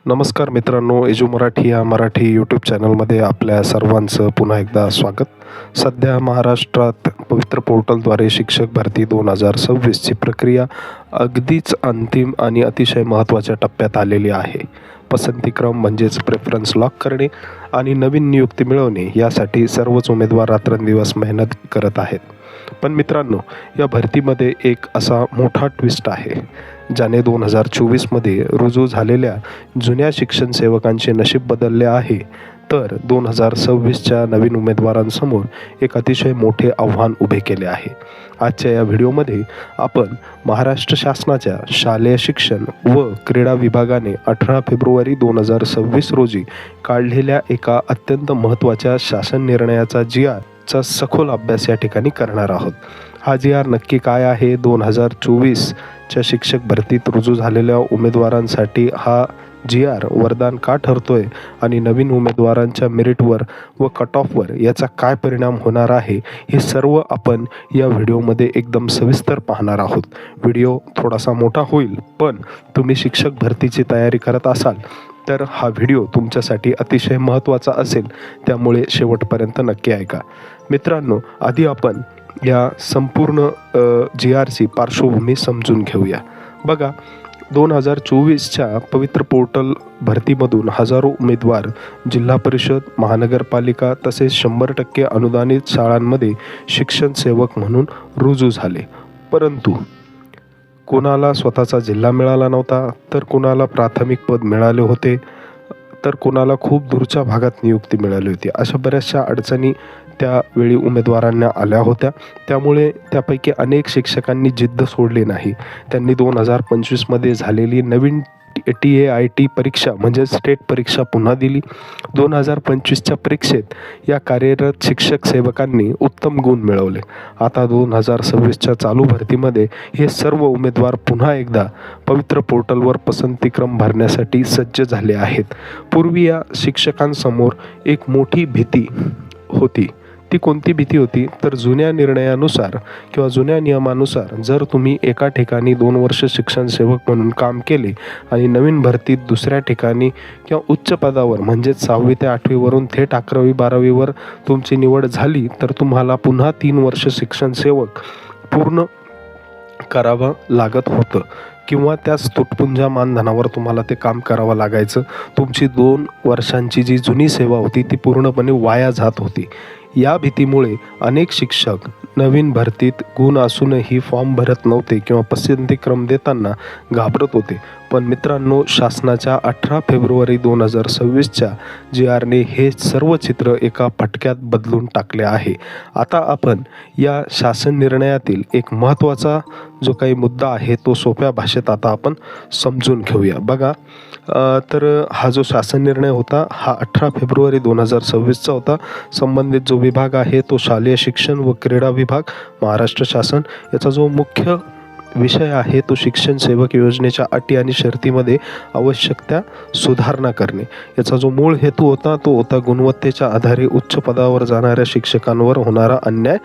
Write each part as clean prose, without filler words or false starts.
नमस्कार मित्रांनो, एजू मराठी या मराठी यूट्यूब चॅनलमध्ये आपल्या सर्वांचं पुन्हा एकदा स्वागत. सध्या महाराष्ट्रात पवित्र पोर्टलद्वारे शिक्षक भरती 2026ची प्रक्रिया अगदीच अंतिम आणि अतिशय महत्त्वाच्या टप्प्यात आलेली आहे. पसंतीक्रम म्हणजेच प्रेफरन्स लॉक करणे आणि नवीन नियुक्ती मिळवणे यासाठी सर्वच उमेदवार रात्रंदिवस मेहनत करत आहेत. पण मित्रांनो, या भरतीमध्ये एक असा मोठा ट्विस्ट आहे ज्याने 2024मध्ये रुजू झालेल्या जुन्या शिक्षण सेवकांचे नशीब बदलले आहे. तर 2026च्या नवीन उमेदवारांसमोर एक अतिशय मोठे आव्हान उभे केले आहे. आजच्या या व्हिडिओमध्ये आपण महाराष्ट्र शासनाच्या शालेय शिक्षण व क्रीडा विभागाने 18 फेब्रुवारी 2026 रोजी काढलेल्या एका अत्यंत महत्त्वाच्या शासन निर्णयाचा चा सखोल अभ्यास या ठिकाणी करणार आहोत. हा जी.आर नक्की काय आहे, 2024च्या शिक्षक भरतीत रुजू झालेल्या उमेदवारांसाठी हा जी.आर वरदान का ठरतोय आणि नवीन उमेदवारांच्या मेरिटवर व कट ऑफवर याचा काय परिणाम होणार आहे, हे सर्व आपण या व्हिडिओमध्ये एकदम सविस्तर पाहणार आहोत. व्हिडिओ थोडासा मोठा होईल, पण तुम्ही शिक्षक भरतीची तयारी करत असाल तर हा व्हिडिओ तुमच्यासाठी अतिशय महत्त्वाचा असेल, त्यामुळे शेवटपर्यंत नक्की ऐका. मित्रांनो, आधी आपण या संपूर्ण जी.आरची पार्श्वभूमी समजून घेऊया. बघा, 2024च्या पवित्र पोर्टल भरतीमधून हजारो उमेदवार जिल्हा परिषद, महानगरपालिका तसेच 100% अनुदानित शाळांमध्ये शिक्षण सेवक म्हणून रुजू झाले. परंतु कोणाला स्वतःचा जिल्हा मिळाला नव्हता, तर कोणाला प्राथमिक पद मिळाले होते, तर कोणाला खूप दूरच्या भागात नियुक्ती मिळाली होती. अशा बऱ्याचशा अडचणी त्यावेळी उमेदवारांना आल्या होत्या. त्यामुळे त्यापैकी अनेक शिक्षकांनी जिद्द सोडली नाही. त्यांनी 2025मध्ये झालेली नवीन TAIT परीक्षा म्हणजे स्टेट परीक्षा पुन्हा दिली. 2025च्या परीक्षेत या कार्यरत शिक्षक सेवकांनी उत्तम गुण मिळवले. आता 2026च्या चालू भरतीमध्ये हे सर्व उमेदवार पुन्हा एकदा पवित्र पोर्टलवर पसंतीक्रम भरण्यासाठी सज्ज झाले आहेत. पूर्वी या शिक्षकांसमोर एक मोठी भीती होती. ती कोणती भीती होती, तर जुन्या निर्णयानुसार किंवा जुन्या नियमानुसार जर तुम्ही एका ठिकाणी 2 वर्ष शिक्षण सेवक म्हणून काम केले आणि नवीन भरतीत दुसऱ्या ठिकाणी किंवा उच्च पदावर म्हणजेच 6वी ते 8वी वरून थेट 11वी 12वीवर तुमची निवड झाली, तर तुम्हाला पुन्हा 3 वर्ष शिक्षण सेवक पूर्ण करावं लागत होतं किंवा त्याच तुटपुंजा मानधनावर तुम्हाला ते काम करावं लागायचं. तुमची 2 वर्षांची जी जुनी सेवा होती ती पूर्णपणे वाया जात होती. या भीतीमुळे अनेक शिक्षक नवीन भरतीत गुण असूनही फॉर्म भरत नव्हते किंवा पसंतीक्रम देताना घाबरत होते. पण मित्रांनो, शासनाच्या 18 फेब्रुवारी 2026च्या जी.आरने हे सर्व चित्र एका फटक्यात बदलून टाकले आहे. आता आपण या शासन निर्णयातील एक महत्त्वाचा जो काही मुद्दा आहे तो सोप्या भाषेत आता आपण समजून घेऊया. बघा, तर हा जो शासन निर्णय होता हा 18 फेब्रुवारी 2026चा होता. संबंधित जो विभाग आहे तो शालेय शिक्षण व क्रीडा विभाग, महाराष्ट्र शासन. याचा जो मुख्य विषय आहे तो शिक्षण सेवक योजनेच्या अटी आणि शर्तीमध्ये आवश्यक त्या सुधारणा करणे. याचा जो मूळ हेतू होता तो होता गुणवत्तेच्या आधारे उच्च पदावर जाणाऱ्या शिक्षकांवर होणारा अन्याय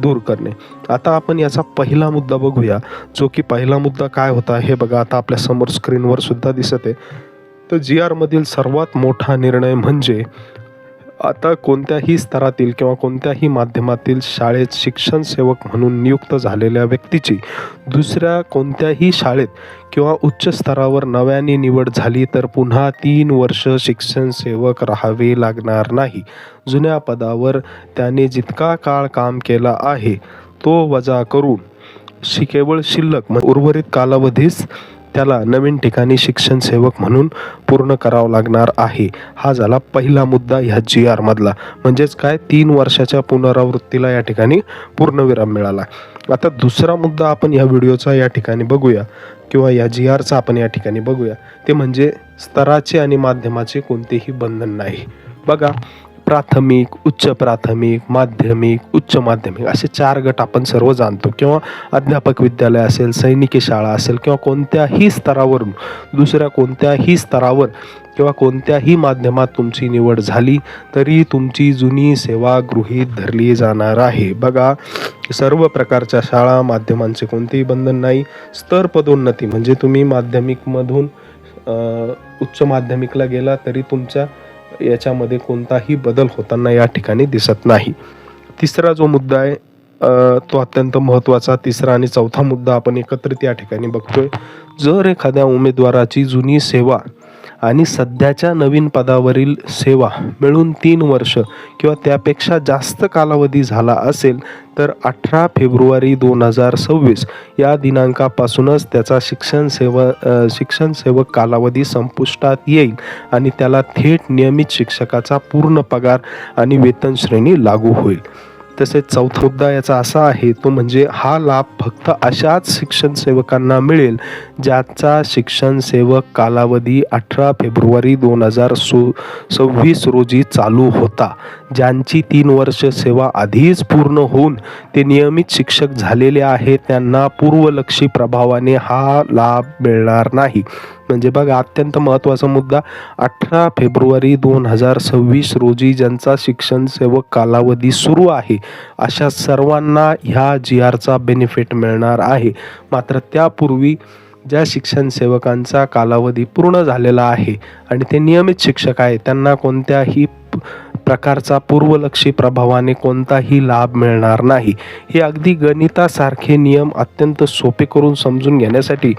दूर करणे. आता आपण याचा पहिला मुद्दा बघूया, जो की पहिला मुद्दा काय होता हे बघा आता आपल्या समोर स्क्रीनवर सुद्धा दिसत आहे. तर जी.आरमधील सर्वात मोठा निर्णय म्हणजे आता कोणत्याही स्तरातील किंवा कोणत्याही माध्यमातील शाळेत शिक्षण सेवक म्हणून नियुक्त झालेल्या व्यक्तीची दुसऱ्या कोणत्याही शाळेत किंवा उच्च स्तरावर नव्याने निवड झाली तर पुन्हा 3 वर्ष शिक्षण सेवक राहावे लागणार नाही. जुन्या पदावर त्याने जितका काळ काम केला आहे तो वजा करून केवळ शिल्लक उर्वरित कालावधीस त्याला नवीन ठिकाणी शिक्षण सेवक म्हणून पूर्ण करावं लागणार आहे. हा झाला पहिला मुद्दा ह्या जी.आर मधला. म्हणजेच काय, 3 वर्षाच्या पुनरावृत्तीला या ठिकाणी पूर्णविराम मिळाला. आता दुसरा मुद्दा आपण या व्हिडिओचा या ठिकाणी बघूया किंवा या जी.आरचा आपण या ठिकाणी बघूया, ते म्हणजे स्तराचे आणि माध्यमाचे कोणतेही बंधन नाही. बघा, प्राथमिक, उच्च प्राथमिक, माध्यमिक, उच्च माध्यमिक असे 4 गट आपण सर्व जाणतो. किंवा अध्यापक विद्यालय असेल, सैनिकी शाळा असेल किंवा कोणत्याही स्तरावरून दुसऱ्या कोणत्याही स्तरावर किंवा कोणत्याही माध्यमात तुमची निवड झाली तरी तुमची जुनी सेवा गृहीत धरली जाणार आहे. बघा, सर्व प्रकारच्या शाळा, माध्यमांचे कोणतेही बंधन नाही. स्तर पदोन्नती म्हणजे तुम्ही माध्यमिकमधून उच्च माध्यमिकला गेला तरी तुमच्या याच्यामध्ये कोणताही बदल होताना या ठिकाणी दिसत नाही. तिसरा जो मुद्दा आहे तो अत्यंत महत्त्वाचा, तिसरा आणि चौथा मुद्दा आपण एकत्रित या ठिकाणी बघतोय. जर एखाद्या उमेदवाराची जुनी सेवा आणि सध्याच्या नवीन पदावरील सेवा मिळून 3 वर्ष किंवा त्यापेक्षा जास्त कालावधी झाला असेल तर 18 फेब्रुवारी 2026 या दिनांकापासूनच त्याचा शिक्षण सेवक कालावधी संपुष्टात येईल आणि त्याला थेट नियमित शिक्षकाचा पूर्ण पगार आणि वेतन श्रेणी लागू होईल. तसेच चौथा मुद्दा याचा असा आहे तो म्हणजे हा लाभ फक्त अशाच शिक्षण सेवकांना मिळेल ज्याचा शिक्षण सेवक कालावधी 18 फेब्रुवारी 2026 रोजी चालू होता. ज्यांची 3 वर्ष सेवा आधीच पूर्ण होऊन ते नियमित शिक्षक झालेले आहेत त्यांना पूर्वलक्षी प्रभावाने हा लाभ मिळणार नाही. म्हणजे बघा, अत्यंत महत्त्वाचा मुद्दा, 18 फेब्रुवारी 2026 रोजी ज्यांचा शिक्षण सेवक कालावधी सुरू आहे अशा सर्वांना ह्या GRचा बेनिफिट मिळणार आहे. मात्र त्यापूर्वी ज्या शिक्षण सेवकांचा कालावधी पूर्ण झालेला आहे आणि ते नियमित शिक्षक आहे त्यांना कोणत्याही प्रकारचा पूर्वलक्षी प्रभावाने कोणताही लाभ मिळणार नाही. हे अगदी गणितासारखे नियम अत्यंत सोपे करून समजून घेण्यासाठी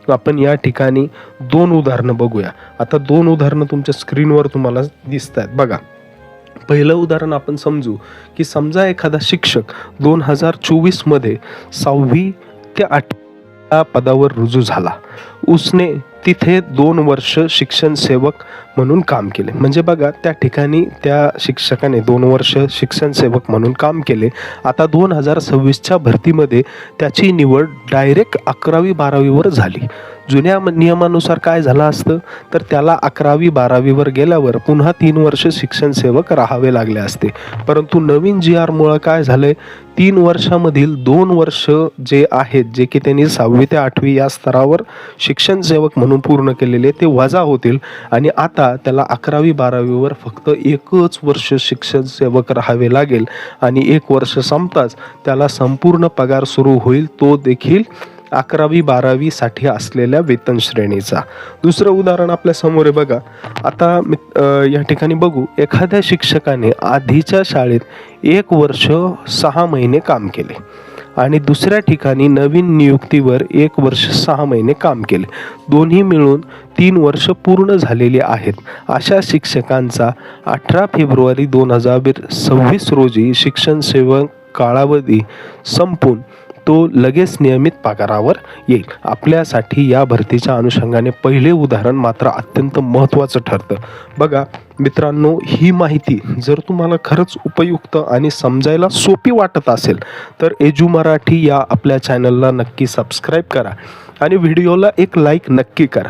आपण या ठिकाणी 2 उदाहरणं बघूया. आता 2 उदाहरणं तुमच्या स्क्रीनवर तुम्हाला दिसत आहेत बघा. पहिलं उदाहरण आपण समजू की समजा एखादा शिक्षक 2024 मध्ये 6वी ते 8व्या पदावर रुजू झाला. उसने तिथे 2 वर्ष शिक्षण सेवक म्हणून काम केले. म्हणजे बघा, त्या ठिकाणी त्या शिक्षकाने 2 वर्ष शिक्षण सेवक म्हणून काम केले. आता 2026च्या भरतीमध्ये त्याची निवड डायरेक्ट 11वी-12वीवर झाली. जुन्या नियमानुसार काय झालं असतं तर त्याला 11वी-12वीवर गेल्यावर पुन्हा 3 वर्ष शिक्षण सेवक राहावे लागले असते. परंतु नवीन GRमुळे काय झालंय, 3 वर्षामधील 2 वर्ष जे आहेत जे की त्यांनी 6वी ते 8वी या स्तरावर शिक्षण सेवक म्हणून पूर्ण केलेले ते वजा होतील आणि आता त्याला 11वी-12वीवर फक्त 1च वर्ष शिक्षण सेवक राहावे लागेल आणि 1 वर्ष संपताच त्याला संपूर्ण पगार सुरू होईल, तो देखील 11वी-12वी साठी असलेल्या वेतन श्रेणीचा. दुसरं उदाहरण आपल्या समोर आहे बघा. आता या ठिकाणी बघू, एखाद्या शिक्षकाने आधीच्या शाळेत 1 वर्ष 6 महिने काम केले आणि दुसऱ्या ठिकाणी नवीन नियुक्तीवर 1 वर्ष 6 महिने काम केले. दोन्ही मिळून 3 वर्ष पूर्ण झालेली आहेत. अशा शिक्षकांचा 18 फेब्रुवारी 2026 रोजी शिक्षण सेवक कालावधी संपून तो लगेच नियमित पगारावर येईल. आपल्यासाठी या भरतीच्या अनुषंगाने पहिले उदाहरण मात्र अत्यंत महत्त्वाचं ठरतं. बघा मित्रांनो, ही माहिती जर तुम्हाला खरंच उपयुक्त आणि समजायला सोपी वाटत असेल तर एजू मराठी या आपल्या चॅनलला नक्की सबस्क्राईब करा आणि व्हिडिओला एक लाईक नक्की करा.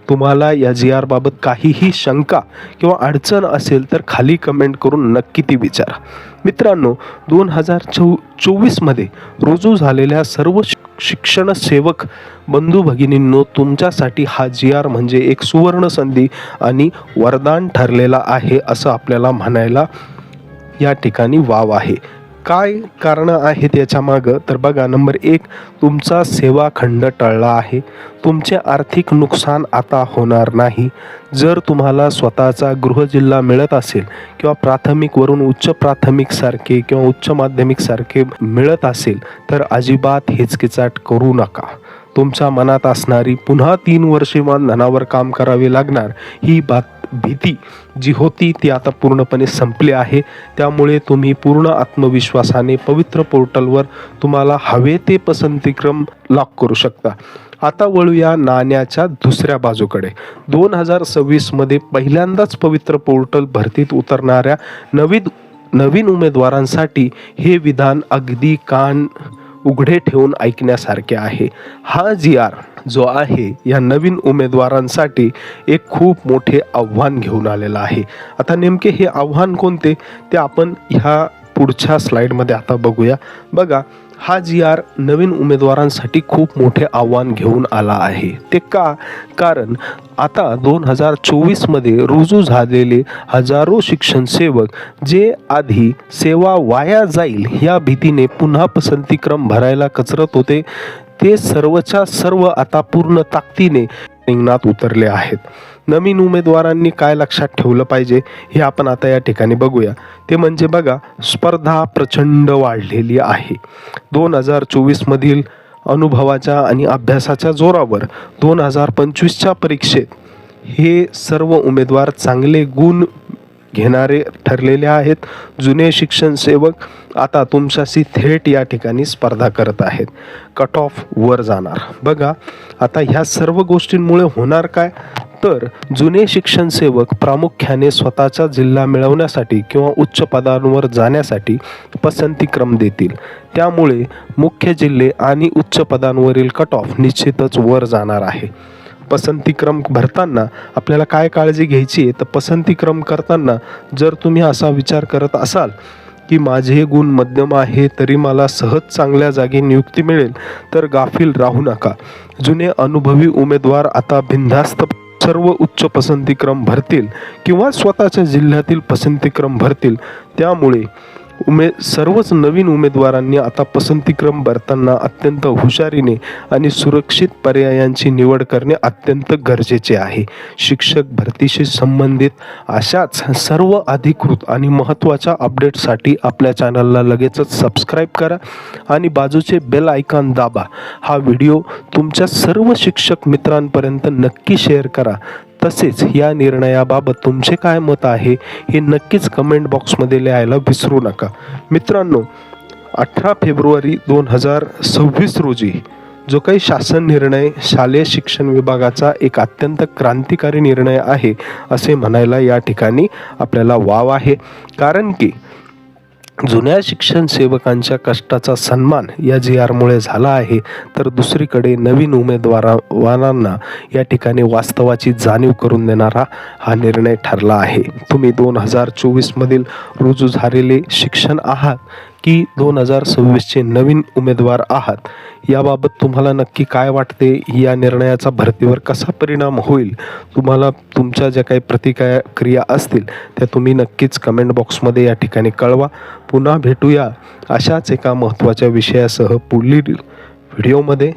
तुम्हाला या GR बाबत काहीही शंका किंवा अडचण असेल तर खाली कमेंट करून नक्की ती विचारा. मित्रांनो, 2024 मध्ये रुजू झालेल्या सर्व शिक्षण सेवक बंधू भगिनींनो, तुमच्यासाठी हा GR म्हणजे एक सुवर्ण संधी आणि वरदान ठरलेला आहे असं आपल्याला म्हणायला या ठिकाणी वाव आहे. काय कारणं आहेत याच्या मागं तर बघा, नंबर 1, तुमचा सेवा खंड टळला आहे. तुमचे आर्थिक नुकसान आता होणार नाही. जर तुम्हाला स्वतःचा गृहजिल्हा मिळत असेल किंवा प्राथमिकवरून उच्च प्राथमिक सारखे किंवा उच्च माध्यमिक सारखे मिळत असेल तर अजिबात हिचकिचाट करू नका. तुमच्या मनात असणारी पुन्हा 3 वर्षे मानधनावर काम करावे लागणार ही भीती जी होती ती आता पूर्णपणे संपली आहे. त्यामुळे तुम्ही पूर्ण आत्मविश्वासाने पवित्र पोर्टलवर तुम्हाला हवे ते पसंतीक्रम लॉक करू शकता. आता वळूया नाण्याच्या दुसऱ्या बाजूकडे. 2026 मध्ये पहिल्यांदाच पवित्र पोर्टल भरतीत उतरणाऱ्या नवीन उमेदवारांसाठी हे विधान अगदी कान उघडे ठेवून ऐकण्यासारखे आहे. हा GR जो आहे या नवीन उमेदवारांसाठी एक खूप मोठे आव्हान घेऊन आलेला आहे. आता नेमके हे आव्हान कोणते ते आपण ह्या पुढच्या स्लाइडमध्ये आता बघूया. बघा, हा GR नवीन उमेदवारांसाठी खूप मोठे आव्हान घेऊन आला आहे. ते का? कारण आता 2024 मध्ये रुजू झालेले हजारो शिक्षण सेवक जे आधी सेवा वाया जाईल या भीतीने पुन्हा पसंतीक्रम भरायला कचरत होते, ते सर्वच्या सर्व आता पूर्ण ताकदीने रिंगणात उतरले आहेत. नवीन उमेदवारांनी काय लक्षात ठेवलं पाहिजे हे आपण आता या ठिकाणी बघूया. ते म्हणजे बघा, स्पर्धा प्रचंड वाढलेली आहे. 2024 अनुभवाच्या आणि अभ्यासाच्या जोरावर 2025च्या परीक्षेत हे सर्व उमेदवार चांगले गुण घेणारे ठरलेले आहेत. जुने शिक्षण सेवक आता तुमच्याशी थेट या ठिकाणी स्पर्धा करत आहेत. कट ऑफ वर जाणार. बघा, आता ह्या सर्व गोष्टींमुळे होणार काय, तर जुने शिक्षण सेवक प्रामुख्याने स्वतःचा जिल्हा मिळवण्यासाठी किंवा उच्च पदांवर जाण्यासाठी पसंतीक्रम देतील. त्यामुळे मुख्य जिल्हे आणि उच्च पदांवरील कट ऑफ निश्चितच वर जाणार आहे. पसंतीक्रम भरताना आपल्याला काय काळजी घ्यायची आहे, तर पसंतीक्रम करताना जर तुम्ही असा विचार करत असाल की माझे गुण मध्यम आहे तरी मला सहज चांगल्या जागी नियुक्ती मिळेल, तर गाफील राहू नका. जुने अनुभवी उमेदवार आता बिनधास्त सर्व उच्च पसंतीक्रम भरतील किंवा स्वतःच्या जिल्ह्यातील पसंतीक्रम भरतील. त्यामुळे सर्वच नवीन उमेदवारांनी आता पसंतीक्रम भरताना अत्यंत हुशारीने आणि सुरक्षित पर्यायांची निवड करणे अत्यंत गरजेचे आहे. शिक्षक भरतीशी संबंधित अशाच सर्व अधिकृत आणि महत्त्वाच्या अपडेटसाठी आपल्या चॅनलला लगेचच सबस्क्राईब करा आणि बाजूचे बेल आयकॉन दाबा. हा व्हिडिओ तुमच्या सर्व शिक्षक मित्रांपर्यंत नक्की शेअर करा. तसेच या निर्णयाबाबत तुमचे काय मत आहे हे नक्कीच कमेंट बॉक्समध्ये लिहायला विसरू नका. मित्रांनो, 18 फेब्रुवारी 2026 रोजी जो काही शासन निर्णय, शालेय शिक्षण विभागाचा एक अत्यंत क्रांतिकारी निर्णय आहे असे म्हणायला या ठिकाणी आपल्याला वाव आहे. कारण की जुन्या शिक्षण सेवकांच्या कष्टाचा सन्मान या GRमुळे झाला आहे, तर दुसरीकडे नवीन उमेदवारांना या ठिकाणी वास्तवाची जाणीव करून देणारा हा निर्णय ठरला आहे. तुम्ही 2024 रुजू झालेले शिक्षण आहात की 2026चे नवीन उमेदवार आहात, याबाबत तुम्हाला नक्की काय वाटते, या निर्णयाचा भरतीवर कसा परिणाम होईल, तुम्हाला तुमच्या ज्या काही प्रतिक्रिया असतील त्या तुम्ही नक्कीच कमेंट बॉक्समध्ये या ठिकाणी कळवा. पुन्हा भेटूया अशाच एका महत्त्वाच्या विषयासह पुढील व्हिडिओमध्ये.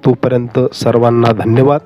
तोपर्यंत सर्वांना धन्यवाद.